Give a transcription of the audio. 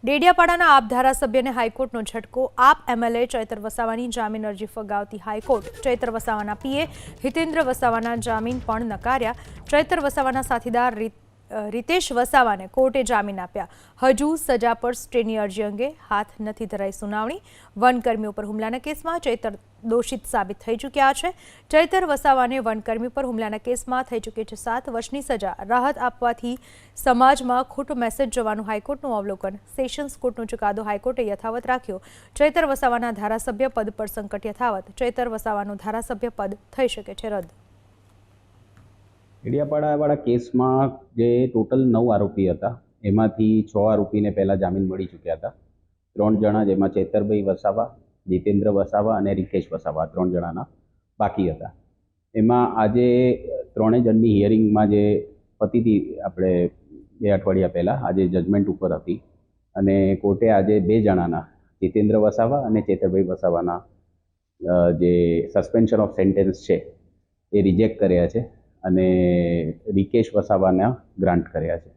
ડેડિયાપાડાના આપ ધારાસભ્યને હાઈકોર્ટનો ઝટકો। આપ એમએલએ ચૈતર વસાવાની જામીન અરજી ફગાવતી હાઈકોર્ટ। ચૈતર વસાવાના પીએ હિતેન્દ્ર વસાવાના જામીન પણ નકાર્યા। ચૈતર વસાવાના સાથીદાર રીતેશ વસાવાને કોર્ટે જામીન આપ્યા। હજુ સજા પર સ્ટેની અરજી અંગે હાથ નથી ધરાઈ સુનાવણી। વનકર્મી ઉપર હુમલાના કેસમાં ચૈતર દોષિત સાબિત થઈ ચૂક્યા છે। ચૈતર વસાવાને વનકર્મી પર હુમલાના કેસમાં થઈ ચૂકી છે 7 વર્ષની સજા। રાહત આપવાથી સમાજમાં ખોટો મેસેજ જવાનું હાઈકોર્ટનું અવલોકન। સેશન્સ કોર્ટનો ચુકાદો હાઈકોર્ટે યથાવત રાખ્યો। ચૈતર વસાવાના ધારાસભ્ય પદ પર સંકટ યથાવત। ચૈતર વસાવાનું ધારાસભ્ય પદ થઈ શકે છે રદ। ડેડિયાપાડાવાળા કેસમાં જે ટોટલ 9 આરોપી હતા એમાંથી 6 આરોપીને પહેલાં જામીન મળી ચૂક્યા હતા। 3 જણા જેમાં ચેતરભાઈ વસાવા, જીતેન્દ્ર વસાવા અને રીકેશ વસાવા 3 જણાના બાકી હતા। એમાં આજે 3 જણની હિયરિંગમાં જે પતી હતી આપણે 2 અઠવાડિયા પહેલાં આજે જજમેન્ટ ઉપર હતી અને કોર્ટે આજે 2 જણાના જીતેન્દ્ર વસાવા અને ચેતરભાઈ વસાવાના જે સસ્પેન્શન ઓફ સેન્ટેન્સ છે એ રિજેક્ટ કર્યા છે અને રીકેશ વસાવાના ગ્રાન્ટ કર્યા છે।